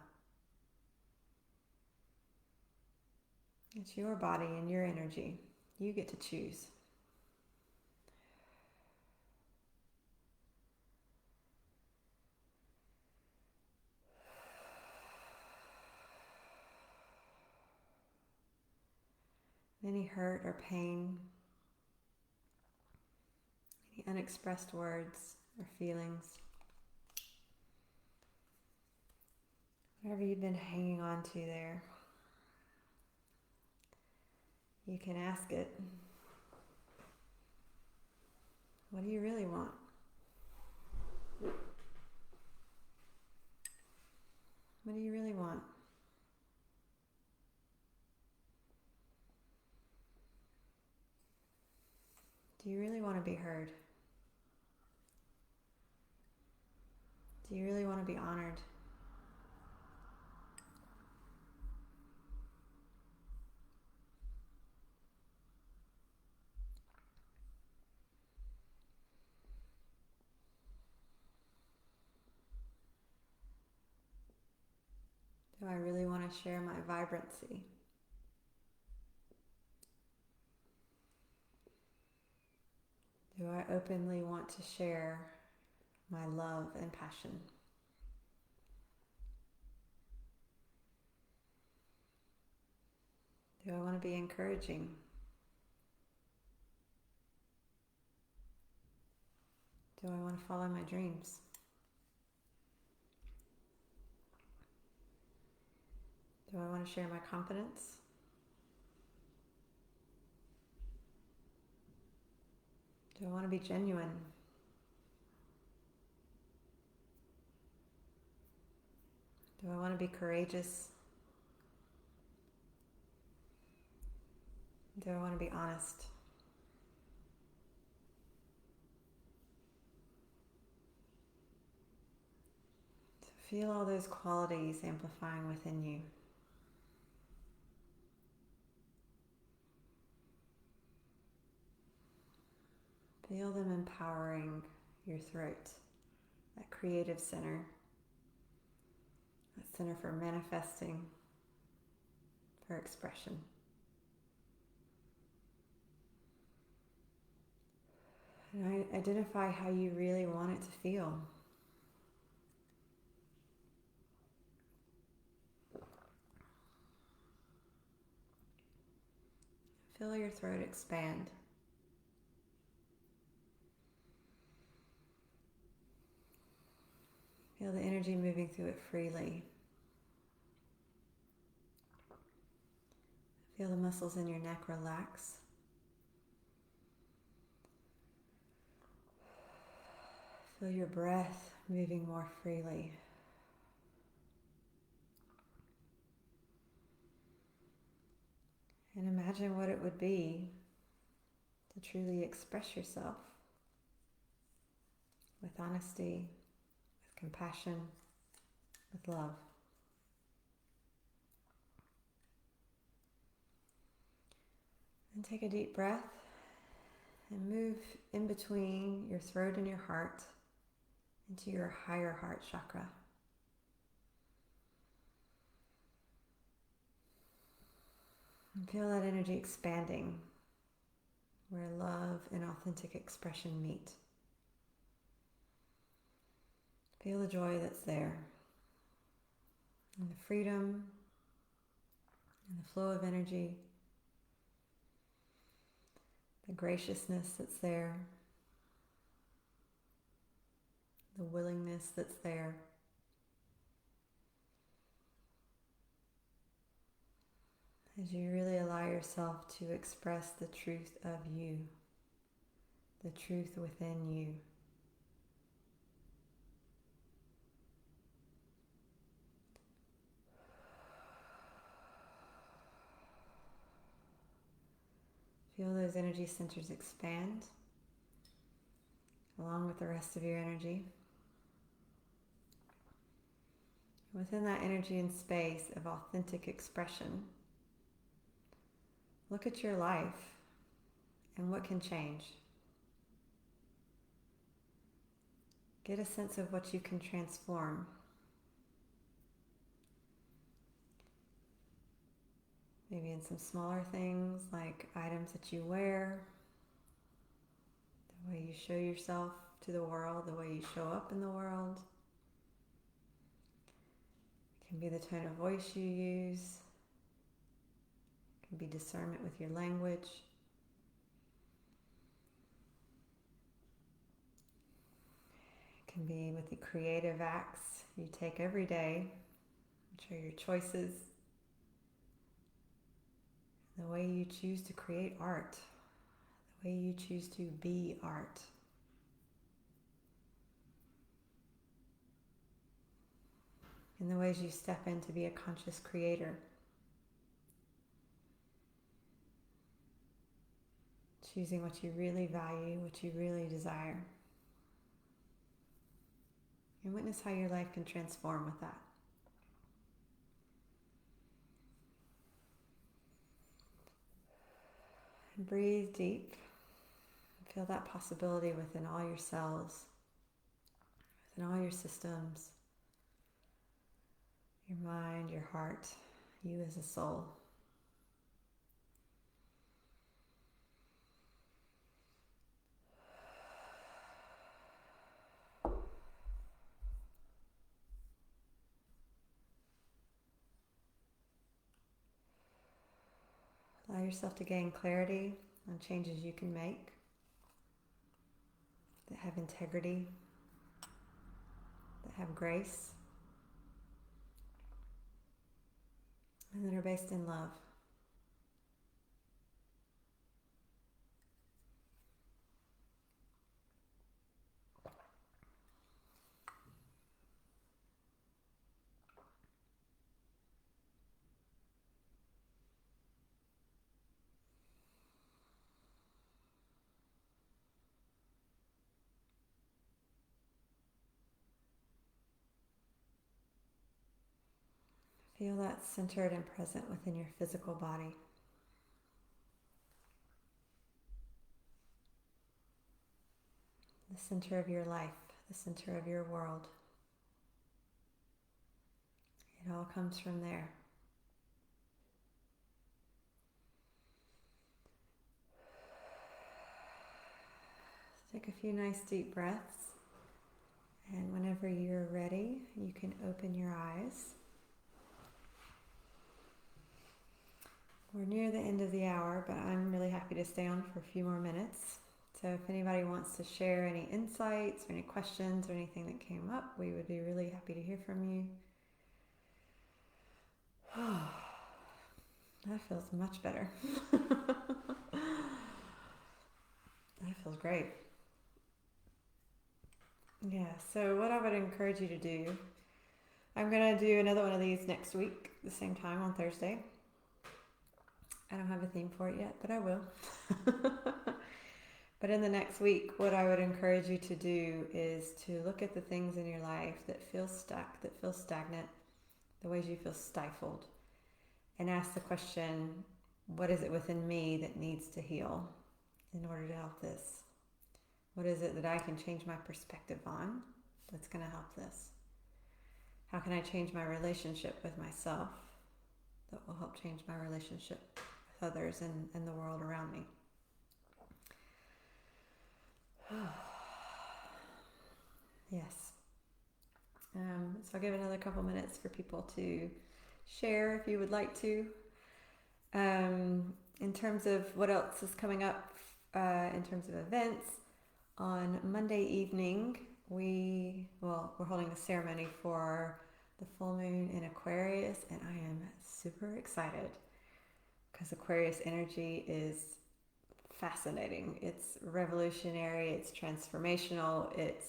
Speaker 1: It's your body and your energy. You get to choose. Any hurt or pain, any unexpressed words or feelings, whatever you've been hanging on to there, you can ask it, what do you really want? What do you really want? Do you really want to be heard? Do you really want to be honored? Do I really want to share my vibrancy? Do I openly want to share my love and passion? Do I want to be encouraging? Do I want to follow my dreams? Do I want to share my confidence? Do I want to be genuine? Do I want to be courageous? Do I want to be honest? So feel all those qualities amplifying within you. Feel them empowering your throat, that creative center, that center for manifesting, for expression. And identify how you really want it to feel. Feel your throat expand. Feel the energy moving through it freely. Feel the muscles in your neck relax. Feel your breath moving more freely. And imagine what it would be to truly express yourself with honesty, compassion, with love. And take a deep breath and move in between your throat and your heart into your higher heart chakra. And feel that energy expanding where love and authentic expression meet. Feel the joy that's there, and the freedom, and the flow of energy, the graciousness that's there, the willingness that's there. As you really allow yourself to express the truth of you, the truth within you. Feel those energy centers expand along with the rest of your energy. Within that energy and space of authentic expression, look at your life and what can change. Get a sense of what you can transform. Maybe in some smaller things like items that you wear, the way you show yourself to the world, the way you show up in the world. It can be the tone of voice you use. It can be discernment with your language. It can be with the creative acts you take every day, which are your choices. The way you choose to create art, the way you choose to be art. In the ways you step in to be a conscious creator. Choosing what you really value, what you really desire. And witness how your life can transform with that. And breathe deep. Feel that possibility within all your cells, within all your systems, your mind, your heart, you as a soul. Allow yourself to gain clarity on changes you can make that have integrity, that have grace, and that are based in love. Feel that centered and present within your physical body. The center of your life, the center of your world. It all comes from there. Take a few nice deep breaths, and whenever you're ready, you can open your eyes. We're near the end of the hour, but I'm really happy to stay on for a few more minutes. So if anybody wants to share any insights or any questions or anything that came up, we would be really happy to hear from you. That feels much better. That feels great. Yeah, so what I would encourage you to do, I'm going to do another one of these next week, the same time on Thursday. I don't have a theme for it yet, but I will. But in the next week, what I would encourage you to do is to look at the things in your life that feel stuck, that feel stagnant, the ways you feel stifled, and ask the question, what is it within me that needs to heal in order to help this? What is it that I can change my perspective on that's going to help this? How can I change my relationship with myself that will help change my relationship with others and the world around me? Yes. So I'll give another couple minutes for people to share if you would like to. In terms of what else is coming up in terms of events, on Monday evening, we're holding a ceremony for the full moon in Aquarius, and I am super excited because Aquarius energy is fascinating. It's revolutionary, it's transformational, it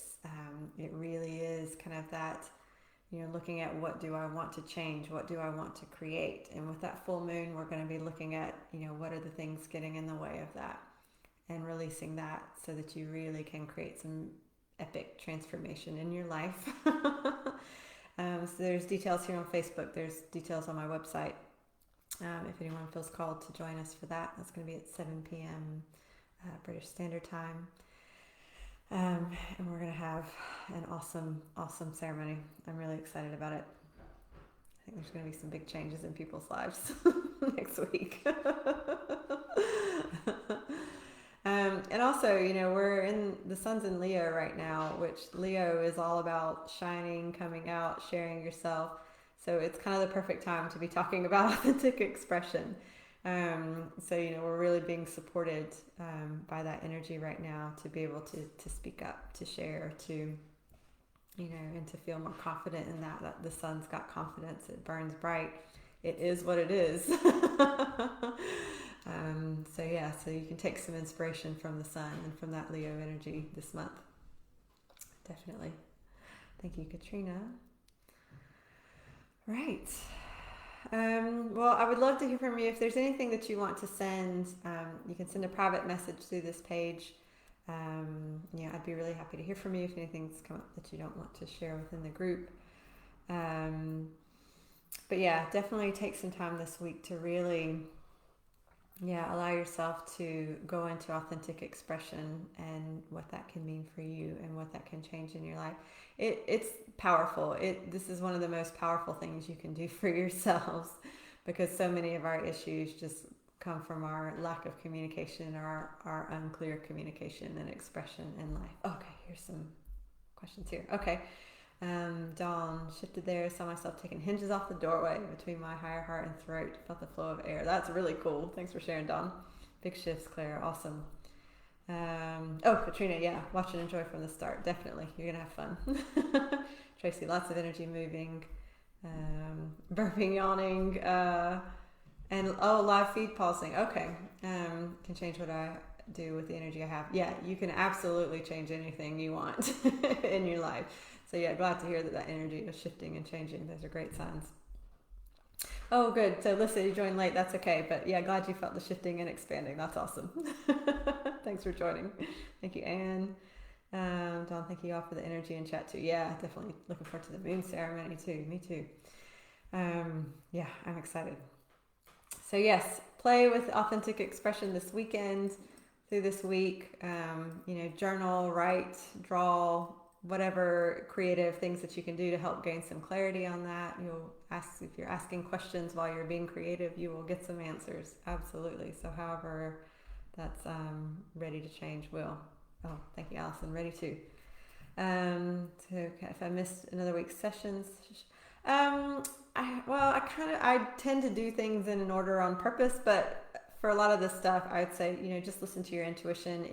Speaker 1: really is kind of that, looking at what do I want to change, what do I want to create. And with that full moon, we're going to be looking at, what are the things getting in the way of that, and releasing that so that you really can create some epic transformation in your life. So there's details here on Facebook, there's details on my website. If anyone feels called to join us for that, that's going to be at 7 p.m. British Standard Time. And we're going to have an awesome, awesome ceremony. I'm really excited about it. I think there's going to be some big changes in people's lives next week. And also, we're in the sun's in Leo right now, which Leo is all about shining, coming out, sharing yourself. So it's kind of the perfect time to be talking about authentic expression. So, we're really being supported by that energy right now to be able to speak up, to share, to, and to feel more confident in that the sun's got confidence. It burns bright. It is what it is. So you can take some inspiration from the sun and from that Leo energy this month. Definitely. Thank you, Katrina. Right. Well, I would love to hear from you. If there's anything that you want to send, you can send a private message through this page. I'd be really happy to hear from you if anything's come up that you don't want to share within the group. But yeah, definitely take some time this week to really, allow yourself to go into authentic expression and what that can mean for you and what that can change in your life. It's powerful. This is one of the most powerful things you can do for yourselves, because so many of our issues just come from our lack of communication or our unclear communication and expression in life. Okay, here's some questions here. Okay. Dawn, shifted there, saw myself taking hinges off the doorway between my higher heart and throat, felt the flow of air. That's really cool. Thanks for sharing, Dawn. Big shifts, Claire. Awesome. Katrina, watch and enjoy from the start. Definitely. You're going to have fun. Tracy, lots of energy moving, burping, yawning, and live feed pulsing. Okay. Can change what I do with the energy I have. Yeah, you can absolutely change anything you want in your life. So glad to hear that energy is shifting and changing. Those are great signs. Oh, good. So Lisa, you joined late. That's okay. But glad you felt the shifting and expanding. That's awesome. Thanks for joining. Thank you, Anne. Dawn, thank you all for the energy and chat too. Yeah, definitely looking forward to the moon ceremony too. Me too. I'm excited. So yes, play with authentic expression this weekend, through this week. Journal, write, draw, whatever creative things that you can do to help gain some clarity on that. If you're asking questions while you're being creative, you will get some answers. Absolutely. So however that's ready to change will. Oh, thank you, Allison. Ready too. If I missed another week's sessions, I tend to do things in an order on purpose, but for a lot of this stuff, I would say, just listen to your intuition.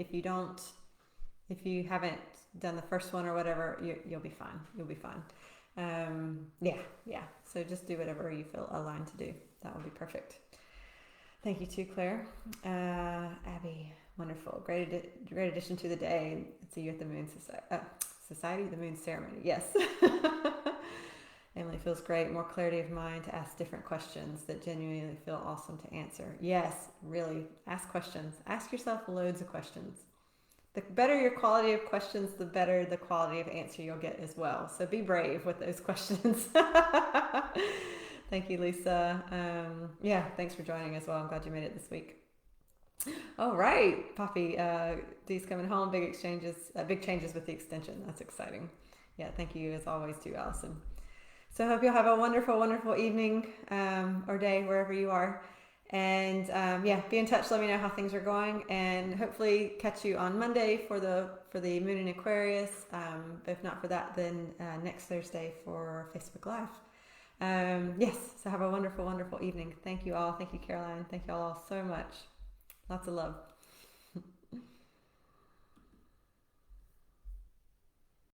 Speaker 1: If you haven't done the first one or whatever, you'll be fine. You'll be fine. So just do whatever you feel aligned to do. That will be perfect. Thank you too, Claire. Abby, wonderful. Great addition to the day. See you at the Moon Society, the Moon Ceremony. Yes. Emily, feels great. More clarity of mind to ask different questions that genuinely feel awesome to answer. Yes, really. Ask questions. Ask yourself loads of questions. the better your quality of questions, the better the quality of answer you'll get as well. So be brave with those questions. Thank you, Lisa. Yeah, thanks for joining as well. I'm glad you made it this week. All right, Poppy, Dee's coming home. Big changes with the extension. That's exciting. Yeah, thank you as always too, Allison. So I hope you'll have a wonderful, wonderful evening or day wherever you are. And yeah, be in touch. Let me know how things are going, and hopefully catch you on Monday for the Moon in Aquarius. But if not for that, then next Thursday for Facebook Live. Yes. So have a wonderful, wonderful evening. Thank you all. Thank you, Caroline. Thank you all so much. Lots of love.